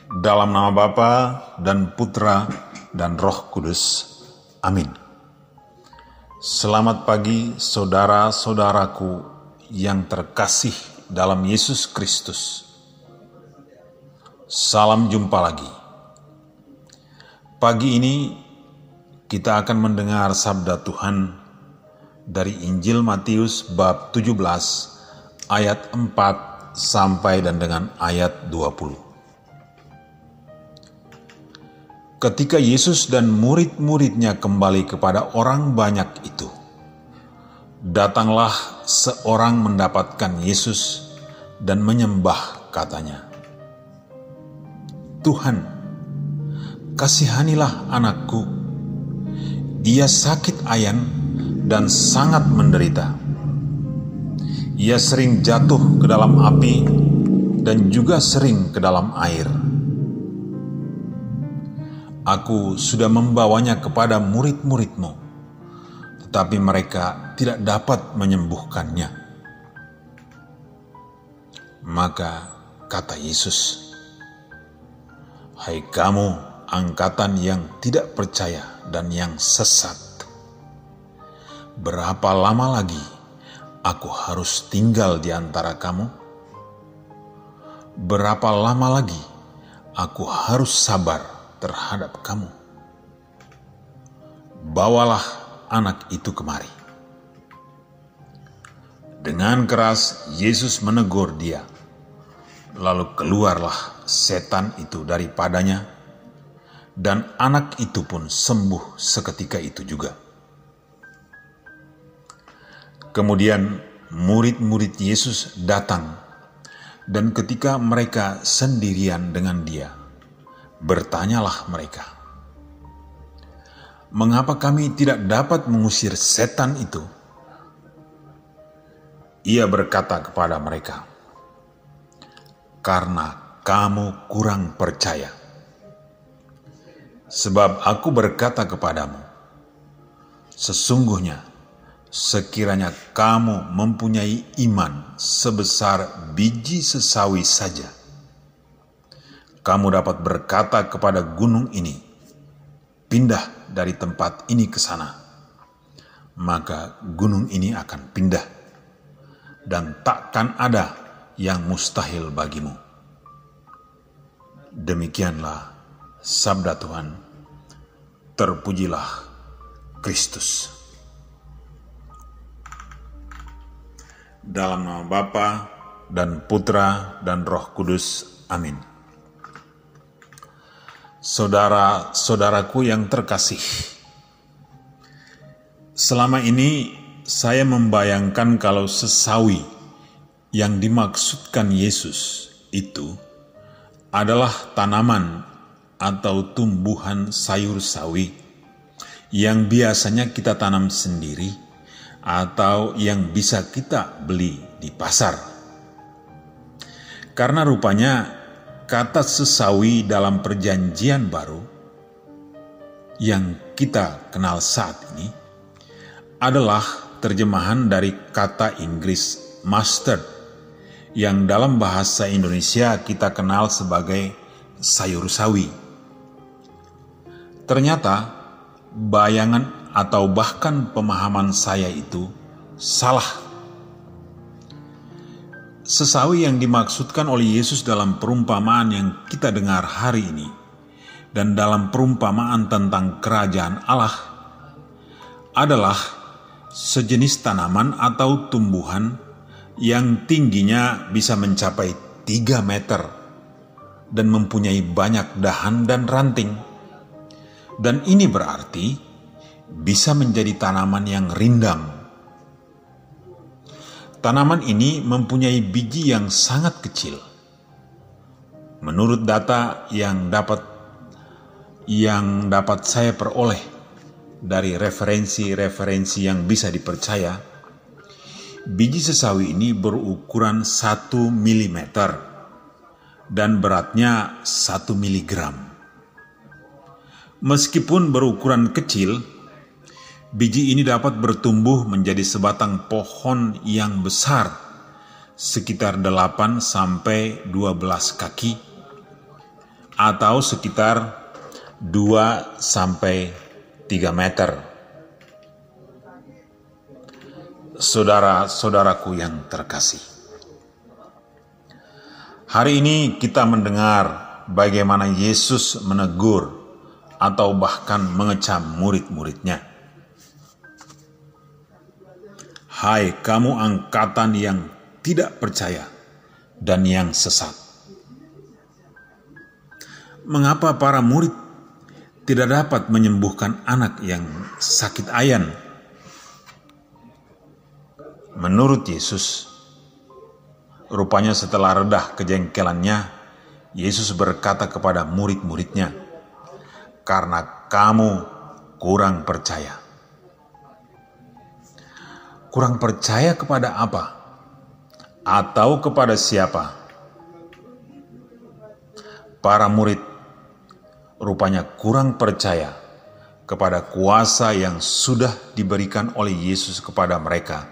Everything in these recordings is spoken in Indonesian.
Dalam nama Bapa dan Putra dan Roh Kudus. Amin. Selamat pagi saudara-saudaraku yang terkasih dalam Yesus Kristus. Salam jumpa lagi. Pagi ini kita akan mendengar sabda Tuhan dari Injil Matius bab 17 ayat 4 sampai dan dengan ayat 20. Ketika Yesus dan murid-muridnya kembali kepada orang banyak itu, datanglah seorang mendapatkan Yesus dan menyembah, katanya, "Tuhan, kasihanilah anakku. Ia sakit ayan dan sangat menderita. Ia sering jatuh ke dalam api dan juga sering ke dalam air. Aku sudah membawanya kepada murid-muridmu, tetapi mereka tidak dapat menyembuhkannya." Maka kata Yesus, "Hai kamu angkatan yang tidak percaya dan yang sesat, berapa lama lagi aku harus tinggal di antara kamu? Berapa lama lagi aku harus sabar terhadap kamu? Bawalah anak itu kemari." Dengan keras Yesus menegur dia. Lalu keluarlah setan itu daripadanya, dan anak itu pun sembuh seketika itu juga. Kemudian murid-murid Yesus datang, dan ketika mereka sendirian dengan dia, bertanyalah mereka, "Mengapa kami tidak dapat mengusir setan itu?" Ia berkata kepada mereka, "Karena kamu kurang percaya. Sebab aku berkata kepadamu, sesungguhnya sekiranya kamu mempunyai iman sebesar biji sesawi saja, kamu dapat berkata kepada gunung ini, 'Pindah dari tempat ini ke sana,' maka gunung ini akan pindah, dan takkan ada yang mustahil bagimu." Demikianlah sabda Tuhan. Terpujilah Kristus. Dalam nama Bapa dan Putra dan Roh Kudus. Amin. Saudara-saudaraku yang terkasih, selama ini saya membayangkan kalau sesawi yang dimaksudkan Yesus itu adalah tanaman atau tumbuhan sayur sawi yang biasanya kita tanam sendiri atau yang bisa kita beli di pasar. Karena rupanya kata sesawi dalam Perjanjian Baru yang kita kenal saat ini adalah terjemahan dari kata Inggris mustard yang dalam bahasa Indonesia kita kenal sebagai sayur sawi. Ternyata bayangan atau bahkan pemahaman saya itu salah. Sesawi yang dimaksudkan oleh Yesus dalam perumpamaan yang kita dengar hari ini dan dalam perumpamaan tentang kerajaan Allah adalah sejenis tanaman atau tumbuhan yang tingginya bisa mencapai 3 meter dan mempunyai banyak dahan dan ranting. Dan ini berarti bisa menjadi tanaman yang rindang. Tanaman ini mempunyai biji yang sangat kecil. Menurut data yang dapat saya peroleh dari referensi-referensi yang bisa dipercaya, biji sesawi ini berukuran 1 mm dan beratnya 1 mg. Meskipun berukuran kecil, biji ini dapat bertumbuh menjadi sebatang pohon yang besar, sekitar 8 sampai 12 kaki, atau sekitar 2-3 meter. Saudara-saudaraku yang terkasih, hari ini kita mendengar bagaimana Yesus menegur atau bahkan mengecam murid-muridnya. Hai kamu angkatan yang tidak percaya dan yang sesat. Mengapa para murid tidak dapat menyembuhkan anak yang sakit ayan? Menurut Yesus, rupanya setelah redah kejengkelannya, Yesus berkata kepada murid-muridnya, "Karena kamu kurang percaya." Kurang percaya kepada apa? Atau kepada siapa? Para murid rupanya kurang percaya kepada kuasa yang sudah diberikan oleh Yesus kepada mereka,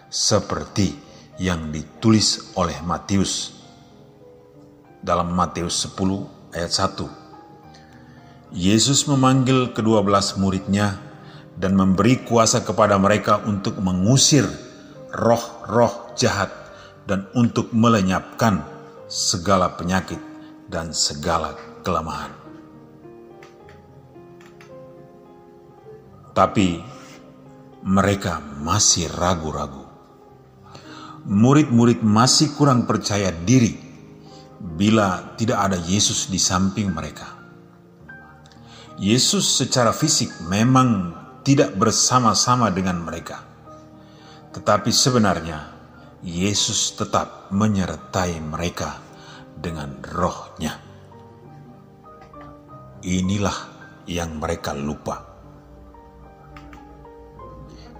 seperti yang ditulis oleh Matius dalam Matius 10 ayat 1. Yesus memanggil ke-12 muridnya dan memberi kuasa kepada mereka untuk mengusir roh-roh jahat dan untuk melenyapkan segala penyakit dan segala kelemahan. Tapi mereka masih ragu-ragu. Murid-murid masih kurang percaya diri bila tidak ada Yesus di samping mereka. Yesus secara fisik memang tidak bersama-sama dengan mereka, tetapi sebenarnya Yesus tetap menyertai mereka dengan roh-Nya. Inilah yang mereka lupa.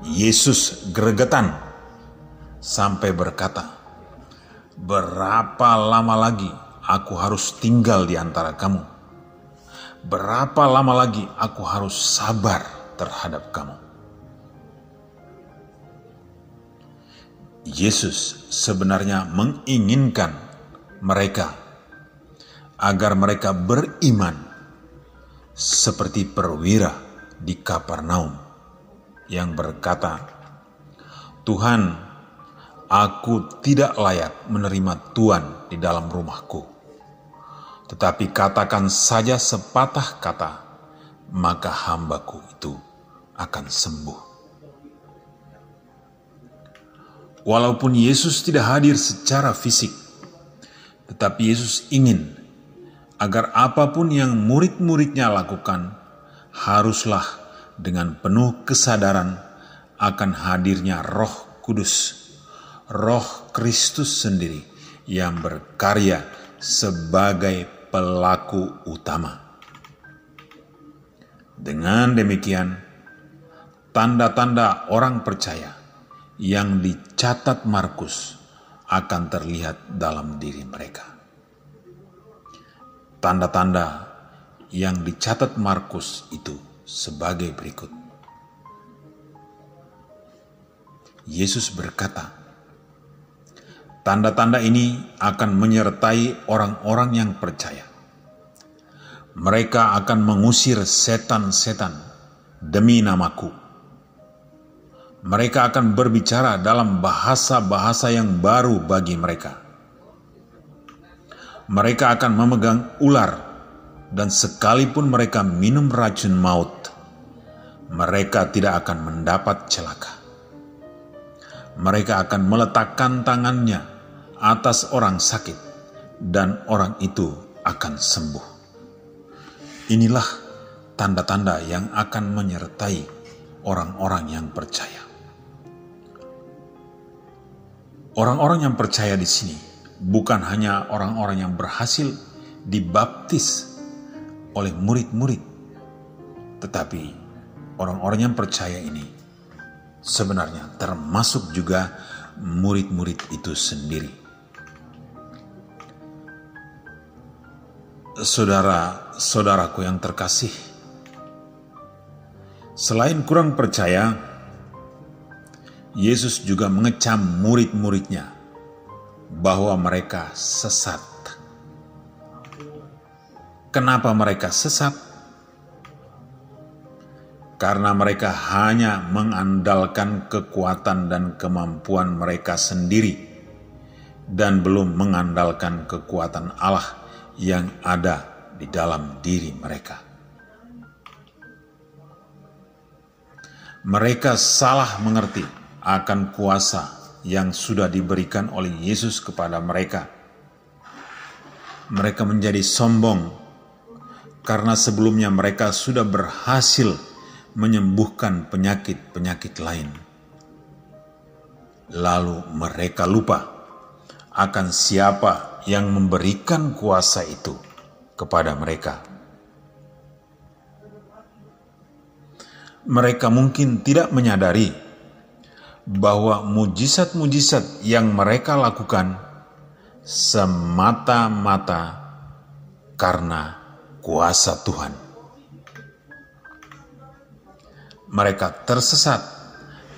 Yesus gregetan sampai berkata, "Berapa lama lagi aku harus tinggal di antara kamu? Berapa lama lagi aku harus sabar terhadap kamu?" Yesus sebenarnya menginginkan mereka agar mereka beriman seperti perwira di Kapernaum yang berkata, "Tuhan, aku tidak layak menerima Tuhan di dalam rumahku. Tetapi katakan saja sepatah kata, maka hambaku itu akan sembuh." Walaupun Yesus tidak hadir secara fisik, tetapi Yesus ingin agar apapun yang murid-muridnya lakukan haruslah dengan penuh kesadaran akan hadirnya Roh Kudus, Roh Kristus sendiri yang berkarya sebagai pelaku utama. Dengan demikian, tanda-tanda orang percaya yang dicatat Markus akan terlihat dalam diri mereka. Tanda-tanda yang dicatat Markus itu sebagai berikut. Yesus berkata, "Tanda-tanda ini akan menyertai orang-orang yang percaya. Mereka akan mengusir setan-setan demi namaku. Mereka akan berbicara dalam bahasa-bahasa yang baru bagi mereka. Mereka akan memegang ular, dan sekalipun mereka minum racun maut, mereka tidak akan mendapat celaka. Mereka akan meletakkan tangannya atas orang sakit, dan orang itu akan sembuh." Inilah tanda-tanda yang akan menyertai orang-orang yang percaya. Orang-orang yang percaya di sini bukan hanya orang-orang yang berhasil dibaptis oleh murid-murid, tetapi orang-orang yang percaya ini sebenarnya termasuk juga murid-murid itu sendiri. Saudara-saudaraku yang terkasih, selain kurang percaya, Yesus juga mengecam murid-muridnya bahwa mereka sesat. Kenapa mereka sesat? Karena mereka hanya mengandalkan kekuatan dan kemampuan mereka sendiri dan belum mengandalkan kekuatan Allah yang ada di dalam diri mereka. Mereka salah mengerti akan kuasa yang sudah diberikan oleh Yesus kepada mereka. Mereka menjadi sombong karena sebelumnya mereka sudah berhasil menyembuhkan penyakit-penyakit lain. Lalu mereka lupa akan siapa yang memberikan kuasa itu kepada mereka. Mereka mungkin tidak menyadari bahwa mujizat-mujizat yang mereka lakukan semata-mata karena kuasa Tuhan. Mereka tersesat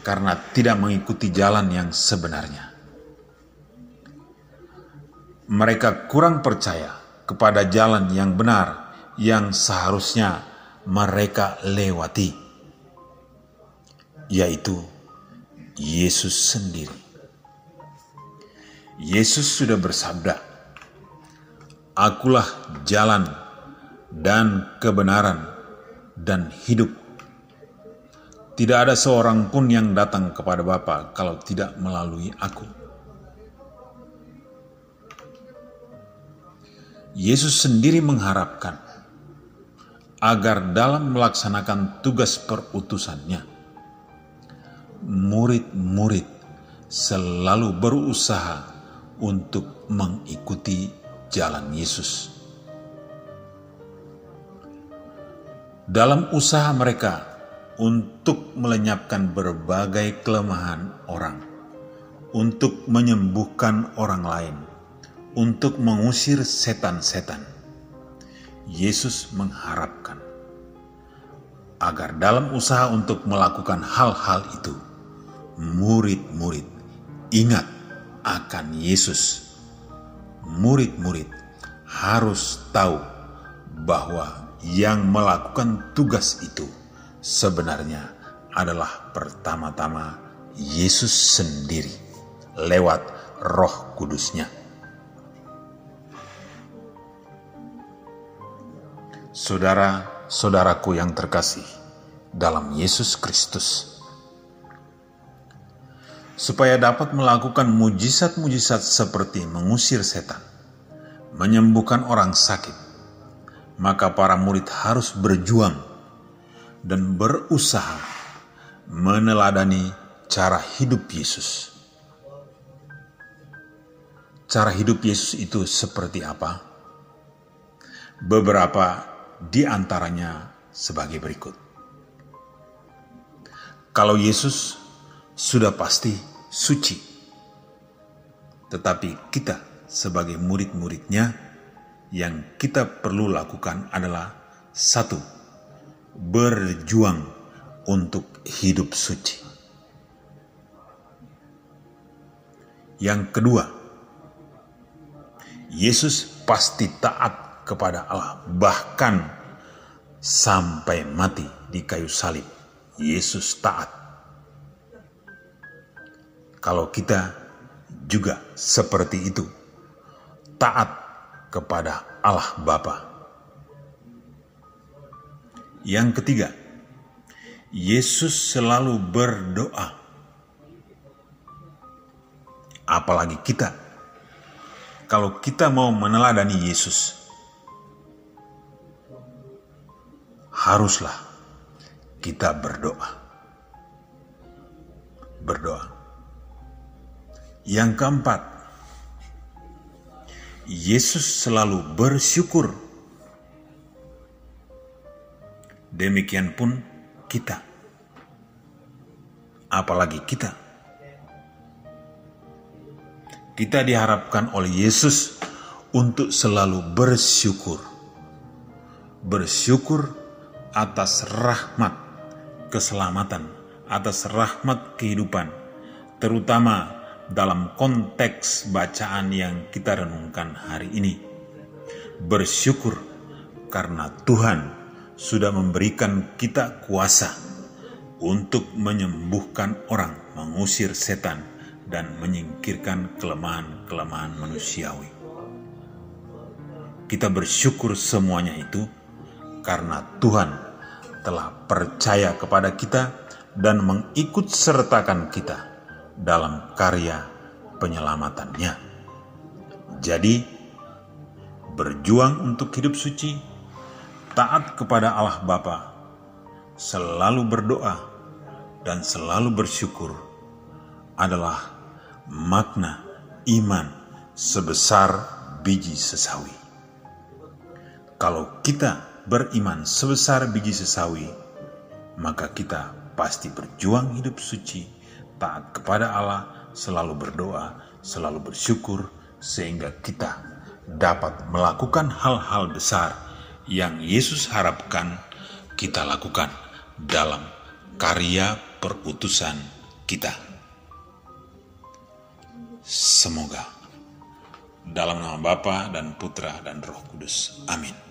karena tidak mengikuti jalan yang sebenarnya. Mereka kurang percaya kepada jalan yang benar yang seharusnya mereka lewati, yaitu Yesus sendiri. Yesus sudah bersabda, "Akulah jalan dan kebenaran dan hidup. Tidak ada seorang pun yang datang kepada Bapa kalau tidak melalui Aku." Yesus sendiri mengharapkan agar dalam melaksanakan tugas perutusannya, murid-murid selalu berusaha untuk mengikuti jalan Yesus. Dalam usaha mereka untuk melenyapkan berbagai kelemahan orang, untuk menyembuhkan orang lain, untuk mengusir setan-setan, Yesus mengharapkan agar dalam usaha untuk melakukan hal-hal itu, murid-murid ingat akan Yesus. Murid-murid harus tahu bahwa yang melakukan tugas itu sebenarnya adalah pertama-tama Yesus sendiri lewat Roh Kudus-Nya. Saudara-saudaraku yang terkasih dalam Yesus Kristus, supaya dapat melakukan mujizat-mujizat seperti mengusir setan, menyembuhkan orang sakit, maka para murid harus berjuang dan berusaha meneladani cara hidup Yesus. Cara hidup Yesus itu seperti apa? Beberapa di antaranya sebagai berikut. Kalau Yesus sudah pasti suci, tetapi kita sebagai murid-muridnya yang kita perlu lakukan adalah satu, berjuang untuk hidup suci. Yang kedua, Yesus pasti taat kepada Allah, bahkan sampai mati di kayu salib. Yesus taat. Kalau kita juga seperti itu, taat kepada Allah Bapa. Yang ketiga, Yesus selalu berdoa. Apalagi kita, kalau kita mau meneladani Yesus, haruslah kita berdoa. Berdoa. Yang keempat, Yesus selalu bersyukur. Demikian pun kita. Apalagi kita. Kita diharapkan oleh Yesus untuk selalu bersyukur. Bersyukur atas rahmat keselamatan, atas rahmat kehidupan, terutama dalam konteks bacaan yang kita renungkan hari ini. Bersyukur karena Tuhan sudah memberikan kita kuasa untuk menyembuhkan orang, mengusir setan, dan menyingkirkan kelemahan-kelemahan manusiawi. Kita bersyukur semuanya itu karena Tuhan telah percaya kepada kita dan mengikut sertakan kita dalam karya penyelamatannya. Jadi, berjuang untuk hidup suci, taat kepada Allah Bapa, selalu berdoa, dan selalu bersyukur adalah makna iman sebesar biji sesawi. Kalau kita beriman sebesar biji sesawi, maka kita pasti berjuang hidup suci, taat kepada Allah, selalu berdoa, selalu bersyukur, sehingga kita dapat melakukan hal-hal besar yang Yesus harapkan kita lakukan dalam karya perutusan kita. Semoga dalam nama Bapa dan Putra dan Roh Kudus. Amin.